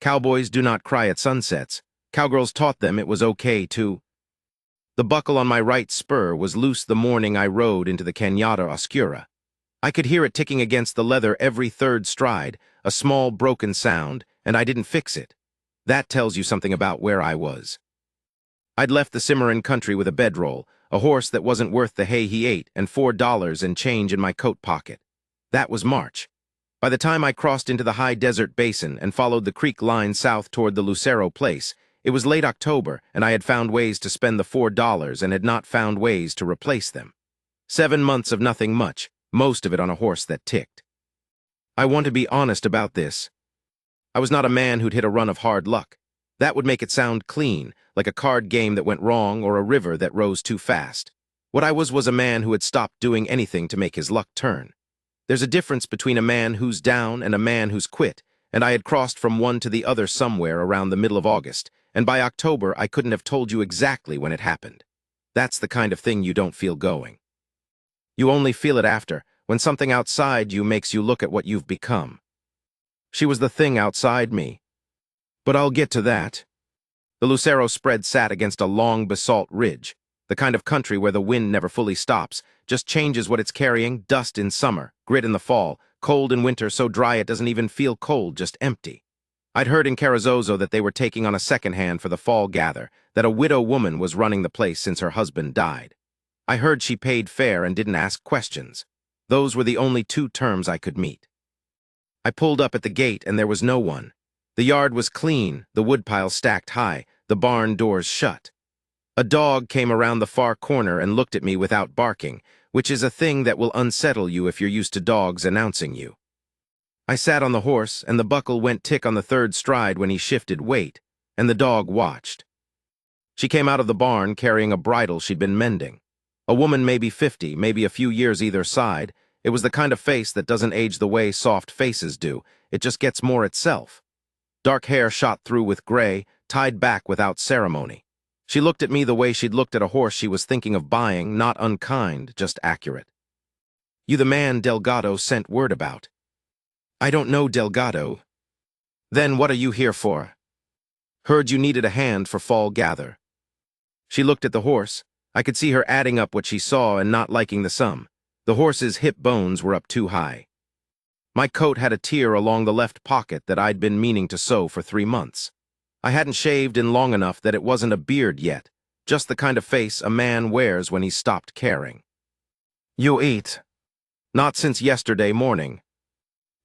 Cowboys do not cry at sunsets. Cowgirls taught them it was okay to. The buckle on my right spur was loose the morning I rode into the Cañada Oscura. I could hear it ticking against the leather every third stride, a small broken sound, and I didn't fix it. That tells you something about where I was. I'd left the Cimarron country with a bedroll, a horse that wasn't worth the hay he ate, and $4 and change in my coat pocket. That was March. By the time I crossed into the high desert basin and followed the creek line south toward the Lucero place, it was late October, and I had found ways to spend the $4 and had not found ways to replace them. 7 months of nothing much, most of it on a horse that ticked. I want to be honest about this. I was not a man who'd hit a run of hard luck. That would make it sound clean, like a card game that went wrong or a river that rose too fast. What I was a man who had stopped doing anything to make his luck turn. There's a difference between a man who's down and a man who's quit, and I had crossed from one to the other somewhere around the middle of August, and by October I couldn't have told you exactly when it happened. That's the kind of thing you don't feel going. You only feel it after, when something outside you makes you look at what you've become. She was the thing outside me. But I'll get to that. The Lucero spread sat against a long basalt ridge, the kind of country where the wind never fully stops, just changes what it's carrying: dust in summer, grit in the fall, cold in winter so dry it doesn't even feel cold, just empty. I'd heard in Carrizozo that they were taking on a second hand for the fall gather, that a widow woman was running the place since her husband died. I heard she paid fair and didn't ask questions. Those were the only 2 terms I could meet. I pulled up at the gate and there was no one. The yard was clean, the woodpile stacked high, the barn doors shut. A dog came around the far corner and looked at me without barking, which is a thing that will unsettle you if you're used to dogs announcing you. I sat on the horse, and the buckle went tick on the 3rd stride when he shifted weight, and the dog watched. She came out of the barn carrying a bridle she'd been mending. A woman maybe 50, maybe a few years either side. It was the kind of face that doesn't age the way soft faces do. It just gets more itself. Dark hair shot through with gray, tied back without ceremony. She looked at me the way she'd looked at a horse she was thinking of buying, not unkind, just accurate. "You the man Delgado sent word about." "I don't know Delgado." "Then what are you here for?" "Heard you needed a hand for fall gather." She looked at the horse. I could see her adding up what she saw and not liking the sum. The horse's hip bones were up too high. My coat had a tear along the left pocket that I'd been meaning to sew for 3 months. I hadn't shaved in long enough that it wasn't a beard yet, just the kind of face a man wears when he's stopped caring. "You eat?" "Not since yesterday morning."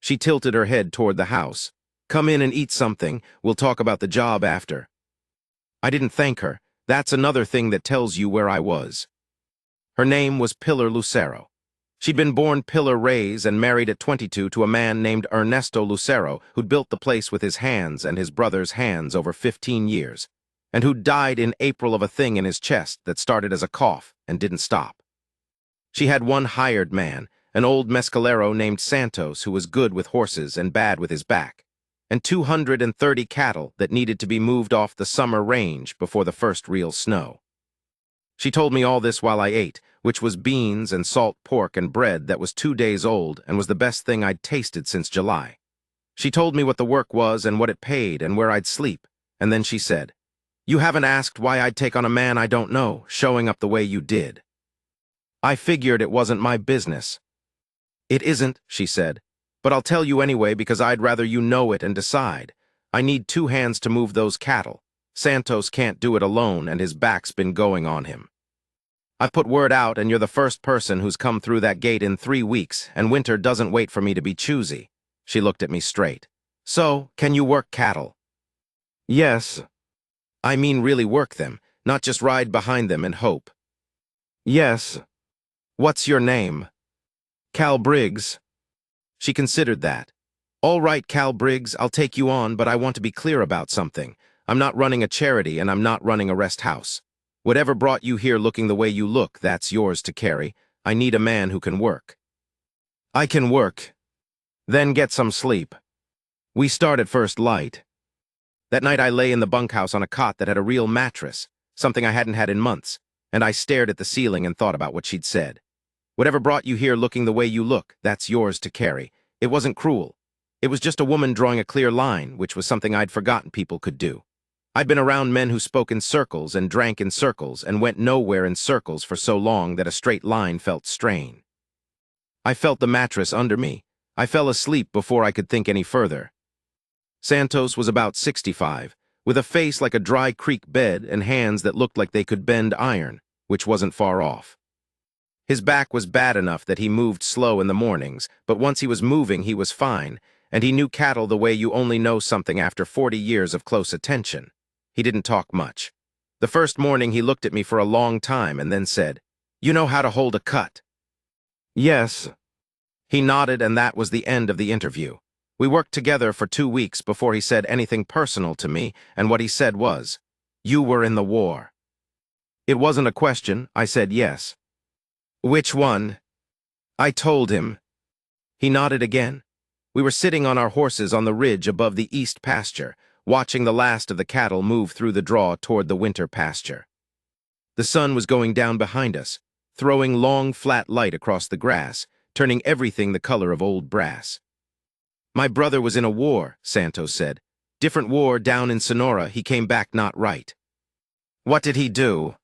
She tilted her head toward the house. "Come in and eat something. We'll talk about the job after." I didn't thank her. That's another thing that tells you where I was. Her name was Pilar Lucero. She'd been born Pilar Reyes and married at 22 to a man named Ernesto Lucero, who'd built the place with his hands and his brother's hands over 15 years, and who'd died in April of a thing in his chest that started as a cough and didn't stop. She had one hired man, an old mescalero named Santos, who was good with horses and bad with his back, and 230 cattle that needed to be moved off the summer range before the first real snow. She told me all this while I ate, which was beans and salt pork and bread that was 2 days old and was the best thing I'd tasted since July. She told me what the work was and what it paid and where I'd sleep, and then she said, "You haven't asked why I'd take on a man I don't know, showing up the way you did." I figured it wasn't my business. "It isn't," she said, "but I'll tell you anyway because I'd rather you know it and decide. I need 2 hands to move those cattle. Santos can't do it alone and his back's been going on him. I've put word out and you're the first person who's come through that gate in 3 weeks, and winter doesn't wait for me to be choosy." She looked at me straight. "So, can you work cattle?" "Yes." "I mean really work them, not just ride behind them and hope." "Yes." "What's your name?" "Cal Briggs." She considered that. "All right, Cal Briggs, I'll take you on, but I want to be clear about something. I'm not running a charity and I'm not running a rest house. Whatever brought you here looking the way you look, that's yours to carry. I need a man who can work." "I can work." "Then get some sleep." We start at first light. That night I lay in the bunkhouse on a cot that had a real mattress, something I hadn't had in months, and I stared at the ceiling and thought about what she'd said. "Whatever brought you here looking the way you look, that's yours to carry." It wasn't cruel. It was just a woman drawing a clear line, which was something I'd forgotten people could do. I'd been around men who spoke in circles and drank in circles and went nowhere in circles for so long that a straight line felt strain. I felt the mattress under me. I fell asleep before I could think any further. Santos was about 65, with a face like a dry creek bed and hands that looked like they could bend iron, which wasn't far off. His back was bad enough that he moved slow in the mornings, but once he was moving, he was fine, and he knew cattle the way you only know something after 40 years of close attention. He didn't talk much. The first morning, he looked at me for a long time and then said, "You know how to hold a cut?" "Yes." He nodded, and that was the end of the interview. We worked together for 2 weeks before he said anything personal to me, and what he said was, "You were in the war." It wasn't a question. I said yes. "Which one?" I told him. He nodded again. We were sitting on our horses on the ridge above the east pasture, watching the last of the cattle move through the draw toward the winter pasture. The sun was going down behind us, throwing long, flat light across the grass, turning everything the color of old brass. "My brother was in a war," Santos said. "Different war down in Sonora. He came back not right." "What did he do?"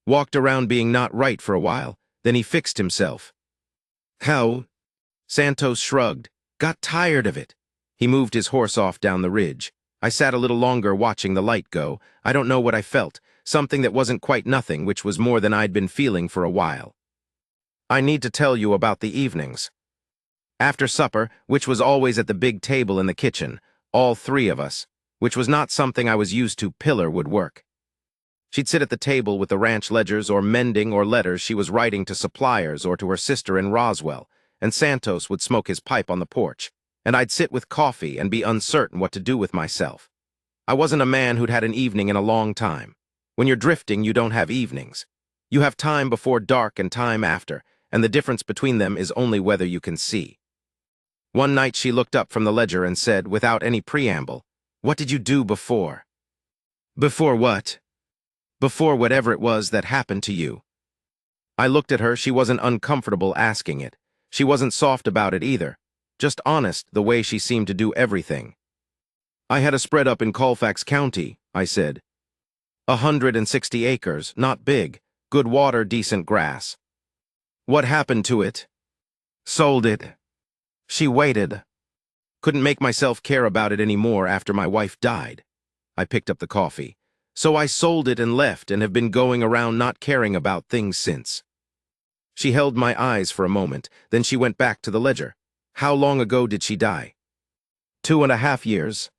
"Walked around being not right for a while. Then he fixed himself." "How?" Santos shrugged. "Got tired of it." He moved his horse off down the ridge. I sat a little longer watching the light go. I don't know what I felt. Something that wasn't quite nothing, which was more than I'd been feeling for a while. "I need to tell you about the evenings." After supper, which was always at the big table in the kitchen, all three of us, which was not something I was used to, Pillar would work. She'd sit at the table with the ranch ledgers or mending or letters she was writing to suppliers or to her sister in Roswell, and Santos would smoke his pipe on the porch, and I'd sit with coffee and be uncertain what to do with myself. I wasn't a man who'd had an evening in a long time. When you're drifting, you don't have evenings. You have time before dark and time after, and the difference between them is only whether you can see. One night she looked up from the ledger and said, without any preamble, "What did you do before?" "Before what?" "Before whatever it was that happened to you." I looked at her. She wasn't uncomfortable asking it. She wasn't soft about it either. Just honest, the way she seemed to do everything. "I had a spread up in Colfax County," I said. 160 acres, not big, good water, decent grass. "What happened to it?" "Sold it." She waited. "Couldn't make myself care about it anymore after my wife died." I picked up the coffee. "So I sold it and left and have been going around not caring about things since." She held my eyes for a moment, then she went back to the ledger. "How long ago did she die?" 2.5 years.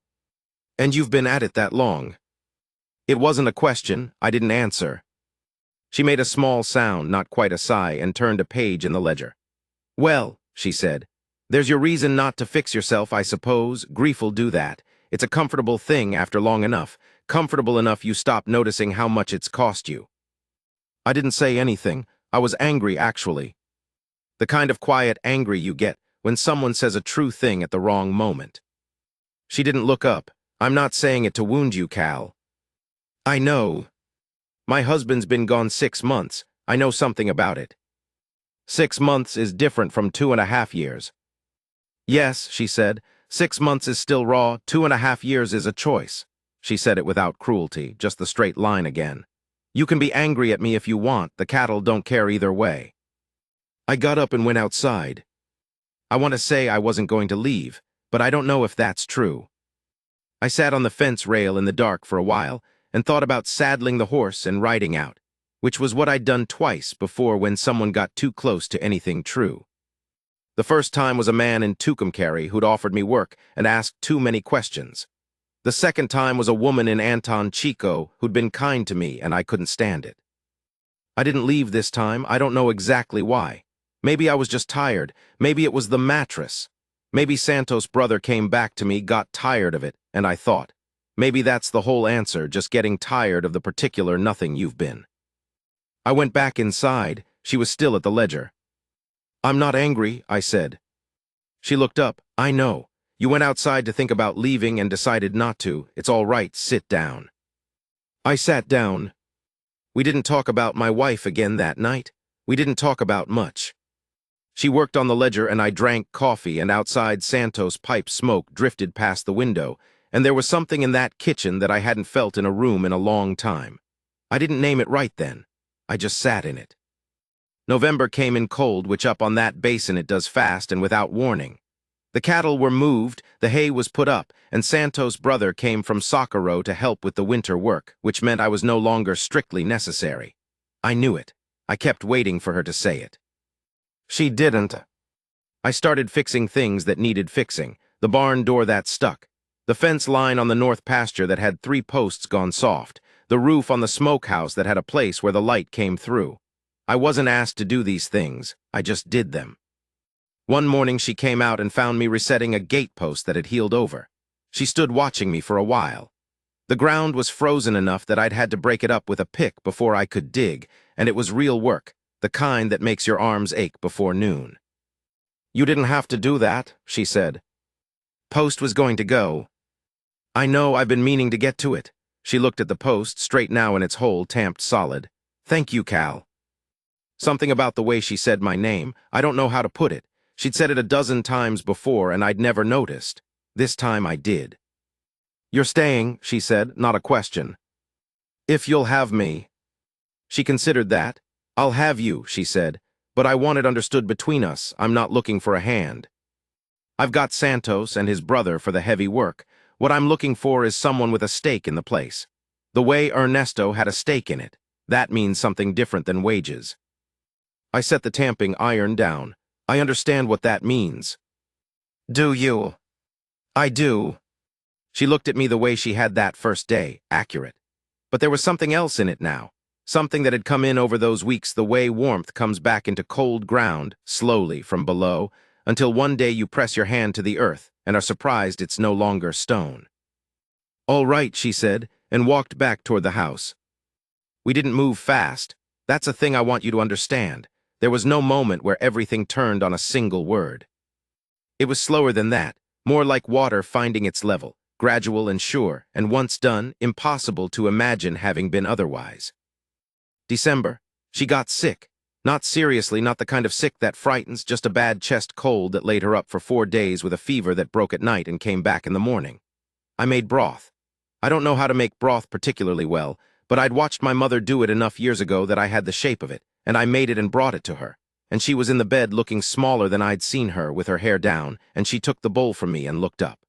"And you've been at it that long?" It wasn't a question. I didn't answer. She made a small sound, not quite a sigh, and turned a page in the ledger. "Well," she said, "there's your reason not to fix yourself, I suppose. Grief'll do that. It's a comfortable thing after long enough. Comfortable enough you stop noticing how much it's cost you." I didn't say anything. I was angry, actually. The kind of quiet angry you get when someone says a true thing at the wrong moment. She didn't look up. "I'm not saying it to wound you, Cal." "I know. My husband's been gone 6 months. I know something about it." 6 months is different from 2.5 years. "Yes," she said. 6 months is still raw. 2.5 years is a choice." She said it without cruelty, just the straight line again. "You can be angry at me if you want. The cattle don't care either way." I got up and went outside. I want to say I wasn't going to leave, but I don't know if that's true. I sat on the fence rail in the dark for a while and thought about saddling the horse and riding out, which was what I'd done twice before when someone got too close to anything true. The first time was a man in Tucumcari who'd offered me work and asked too many questions. The second time was a woman in Anton Chico who'd been kind to me, and I couldn't stand it. I didn't leave this time. I don't know exactly why. Maybe I was just tired. Maybe it was the mattress. Maybe Santos' brother came back to me, got tired of it, and I thought, maybe that's the whole answer, just getting tired of the particular nothing you've been. I went back inside. She was still at the ledger. "I'm not angry," I said. She looked up. "I know. You went outside to think about leaving and decided not to. It's all right. Sit down." I sat down. We didn't talk about my wife again that night. We didn't talk about much. She worked on the ledger and I drank coffee, and outside Santos' pipe smoke drifted past the window, and there was something in that kitchen that I hadn't felt in a room in a long time. I didn't name it right then. I just sat in it. November came in cold, which up on that basin it does fast and without warning. The cattle were moved, the hay was put up, and Santos' brother came from Socorro to help with the winter work, which meant I was no longer strictly necessary. I knew it. I kept waiting for her to say it. She didn't. I started fixing things that needed fixing, the barn door that stuck, the fence line on the north pasture that had 3 posts gone soft, the roof on the smokehouse that had a place where the light came through. I wasn't asked to do these things, I just did them. One morning she came out and found me resetting a gate post that had healed over. She stood watching me for a while. The ground was frozen enough that I'd had to break it up with a pick before I could dig, and it was real work, the kind that makes your arms ache before noon. "You didn't have to do that," she said. "Post was going to go." "I know, I've been meaning to get to it." She looked at the post, straight now in its hole, tamped solid. "Thank you, Cal." Something about the way she said my name, I don't know how to put it. She'd said it a dozen times before and I'd never noticed. This time I did. "You're staying," she said, not a question. "If you'll have me." She considered that. "I'll have you," she said, "but I want it understood between us, I'm not looking for a hand. I've got Santos and his brother for the heavy work. What I'm looking for is someone with a stake in the place. The way Ernesto had a stake in it. That means something different than wages." I set the tamping iron down. "I understand what that means." "Do you?" "I do." She looked at me the way she had that first day, accurate. But there was something else in it now. Something that had come in over those weeks, the way warmth comes back into cold ground, slowly, from below, until one day you press your hand to the earth and are surprised it's no longer stone. "All right," she said, and walked back toward the house. We didn't move fast. That's a thing I want you to understand. There was no moment where everything turned on a single word. It was slower than that, more like water finding its level, gradual and sure, and once done, impossible to imagine having been otherwise. December. She got sick. Not seriously, not the kind of sick that frightens, just a bad chest cold that laid her up for 4 days with a fever that broke at night and came back in the morning. I made broth. I don't know how to make broth particularly well, but I'd watched my mother do it enough years ago that I had the shape of it, and I made it and brought it to her. And she was in the bed looking smaller than I'd seen her, with her hair down, and she took the bowl from me and looked up.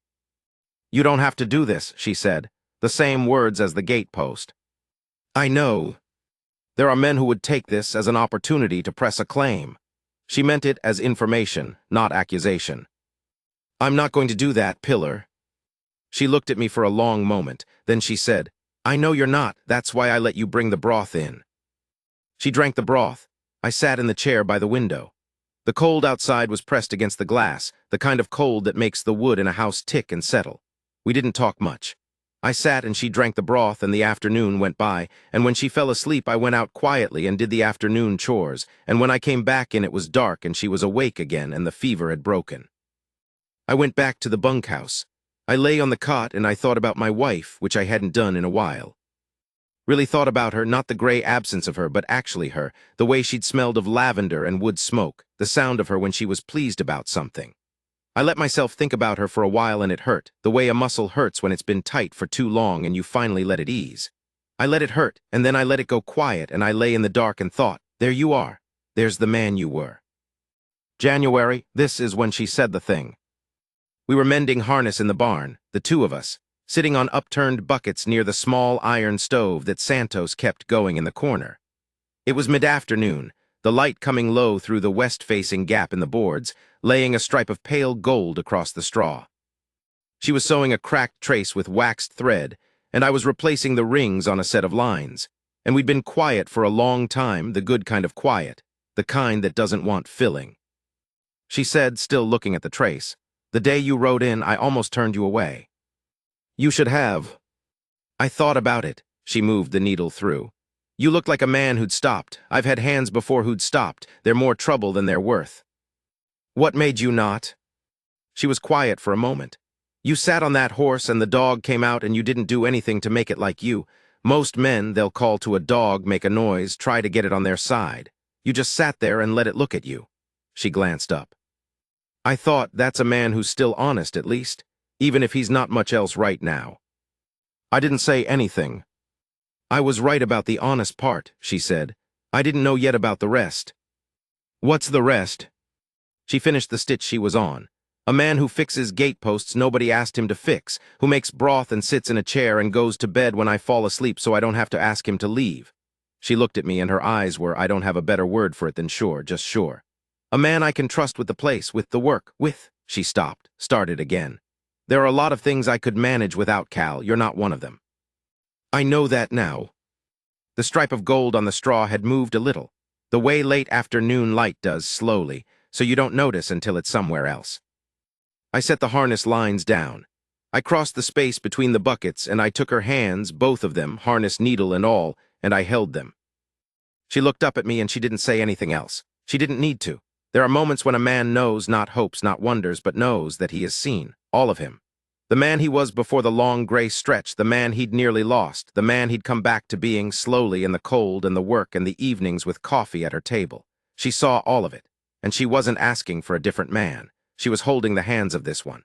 "You don't have to do this," she said, the same words as the gate post. "I know. There are men who would take this as an opportunity to press a claim." She meant it as information, not accusation. "I'm not going to do that, Pillar." She looked at me for a long moment, then she said, "I know you're not, that's why I let you bring the broth in." She drank the broth. I sat in the chair by the window. The cold outside was pressed against the glass, the kind of cold that makes the wood in a house tick and settle. We didn't talk much. I sat and she drank the broth, and the afternoon went by, and when she fell asleep I went out quietly and did the afternoon chores, and when I came back in it was dark and she was awake again and the fever had broken. I went back to the bunkhouse. I lay on the cot and I thought about my wife, which I hadn't done in a while. Really thought about her, not the gray absence of her, but actually her, the way she'd smelled of lavender and wood smoke, the sound of her when she was pleased about something. I let myself think about her for a while and it hurt, the way a muscle hurts when it's been tight for too long and you finally let it ease. I let it hurt, and then I let it go quiet, and I lay in the dark and thought, there you are. There's the man you were. January, this is when she said the thing. We were mending harness in the barn, the 2 of us, sitting on upturned buckets near the small iron stove that Santos kept going in the corner. It was mid-afternoon, the light coming low through the west-facing gap in the boards, laying a stripe of pale gold across the straw. She was sewing a cracked trace with waxed thread, and I was replacing the rings on a set of lines. And we'd been quiet for a long time, the good kind of quiet, the kind that doesn't want filling. She said, still looking at the trace, "The day you rode in, I almost turned you away." "You should have." "I thought about it." She moved the needle through. "You looked like a man who'd stopped. I've had hands before who'd stopped. They're more trouble than they're worth." "What made you not?" She was quiet for a moment. "You sat on that horse and the dog came out and you didn't do anything to make it like you. Most men, they'll call to a dog, make a noise, try to get it on their side. You just sat there and let it look at you." She glanced up. I thought, that's a man who's still honest at least, even if he's not much else right now. I didn't say anything. I was right about the honest part, she said. I didn't know yet about the rest. What's the rest? She finished the stitch she was on. A man who fixes gateposts nobody asked him to fix, who makes broth and sits in a chair and goes to bed when I fall asleep so I don't have to ask him to leave. She looked at me and her eyes were, I don't have a better word for it than sure, just sure. A man I can trust with the place, with the work, with. She stopped, started again. There are a lot of things I could manage without, Cal. You're not one of them. I know that now. The stripe of gold on the straw had moved a little, the way late afternoon light does, slowly, so you don't notice until it's somewhere else. I set the harness lines down. I crossed the space between the buckets and I took her hands, both of them, harness needle and all, and I held them. She looked up at me and she didn't say anything else. She didn't need to. There are moments when a man knows, not hopes, not wonders, but knows that he is seen, all of him. The man he was before the long gray stretch, the man he'd nearly lost, the man he'd come back to being slowly in the cold and the work and the evenings with coffee at her table. She saw all of it, and she wasn't asking for a different man. She was holding the hands of this one.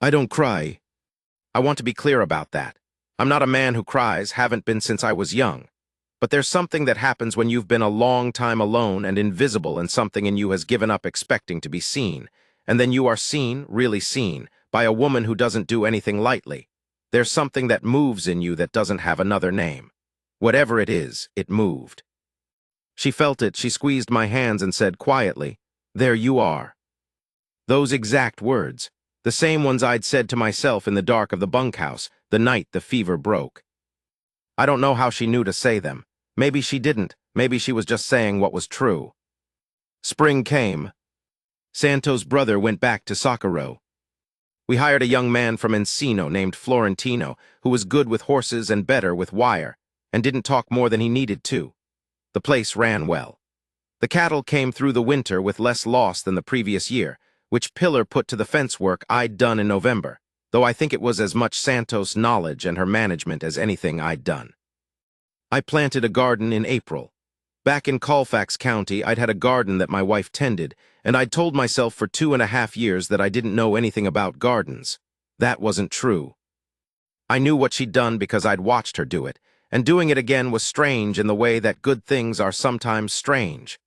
I don't cry. I want to be clear about that. I'm not a man who cries, haven't been since I was young. But there's something that happens when you've been a long time alone and invisible and something in you has given up expecting to be seen. And then you are seen, really seen, by a woman who doesn't do anything lightly. There's something that moves in you that doesn't have another name. Whatever it is, it moved. She felt it, she squeezed my hands and said quietly, there you are. Those exact words, the same ones I'd said to myself in the dark of the bunkhouse, the night the fever broke. I don't know how she knew to say them. Maybe she didn't, maybe she was just saying what was true. Spring came. Santo's brother went back to Socorro. We hired a young man from Encino named Florentino, who was good with horses and better with wire, and didn't talk more than he needed to. The place ran well. The cattle came through the winter with less loss than the previous year, which Pillar put to the fence work I'd done in November, though I think it was as much Santos' knowledge and her management as anything I'd done. I planted a garden in April. Back in Colfax County, I'd had a garden that my wife tended, and I'd told myself for 2.5 years that I didn't know anything about gardens. That wasn't true. I knew what she'd done because I'd watched her do it, and doing it again was strange in the way that good things are sometimes strange.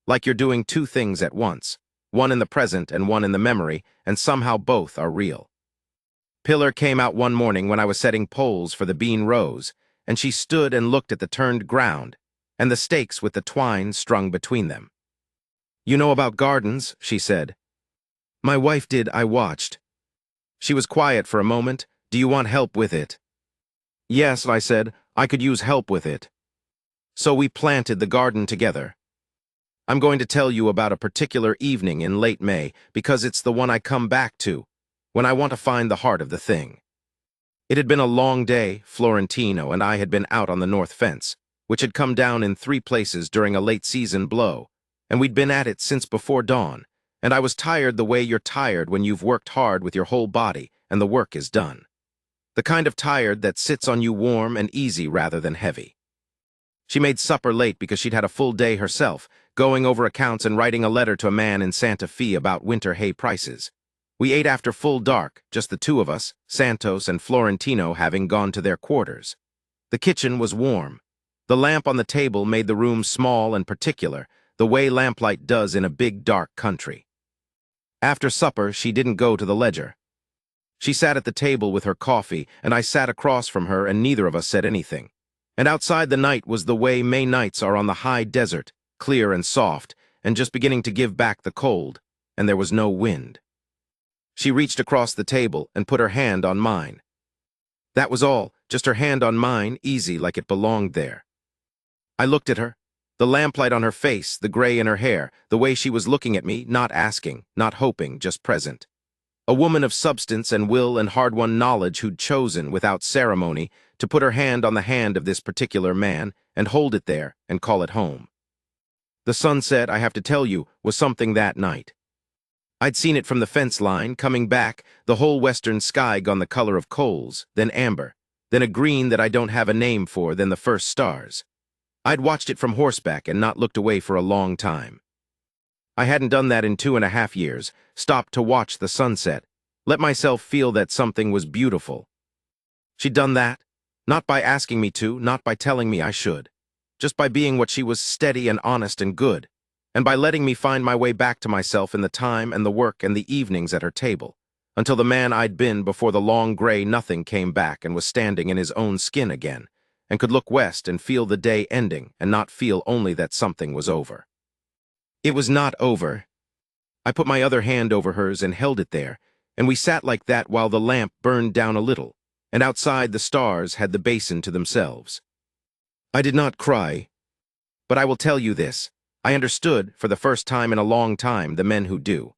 Like you're doing two things at once, one in the present and one in the memory, and somehow both are real. Pillar came out one morning when I was setting poles for the bean rows, and she stood and looked at the turned ground, and the stakes with the twine strung between them. You know about gardens, she said. My wife did, I watched. She was quiet for a moment. Do you want help with it? Yes, I said, I could use help with it. So we planted the garden together. I'm going to tell you about a particular evening in late May because it's the one I come back to, when I want to find the heart of the thing. It had been a long day. Florentino and I had been out on the north fence, which had come down in 3 places during a late-season blow, and we'd been at it since before dawn, and I was tired the way you're tired when you've worked hard with your whole body and the work is done. The kind of tired that sits on you warm and easy rather than heavy. She made supper late because she'd had a full day herself, going over accounts and writing a letter to a man in Santa Fe about winter hay prices. We ate after full dark, just the two of us, Santos and Florentino having gone to their quarters. The kitchen was warm. The lamp on the table made the room small and particular, the way lamplight does in a big, dark country. After supper, she didn't go to the ledger. She sat at the table with her coffee, and I sat across from her, and neither of us said anything. And outside the night was the way May nights are on the high desert, clear and soft, and just beginning to give back the cold, and there was no wind. She reached across the table and put her hand on mine. That was all, just her hand on mine, easy like it belonged there. I looked at her, the lamplight on her face, the gray in her hair, the way she was looking at me, not asking, not hoping, just present. A woman of substance and will and hard-won knowledge who'd chosen, without ceremony, to put her hand on the hand of this particular man and hold it there and call it home. The sunset, I have to tell you, was something that night. I'd seen it from the fence line, coming back, the whole western sky gone the color of coals, then amber, then a green that I don't have a name for, then the first stars. I'd watched it from horseback and not looked away for a long time. I hadn't done that in 2.5 years, stopped to watch the sunset, let myself feel that something was beautiful. She'd done that, not by asking me to, not by telling me I should, just by being what she was, steady and honest and good, and by letting me find my way back to myself in the time and the work and the evenings at her table, until the man I'd been before the long gray nothing came back and was standing in his own skin again, and could look west and feel the day ending and not feel only that something was over. It was not over. I put my other hand over hers and held it there, and we sat like that while the lamp burned down a little, and outside the stars had the basin to themselves. I did not cry, but I will tell you this. I understood, for the first time in a long time, the men who do.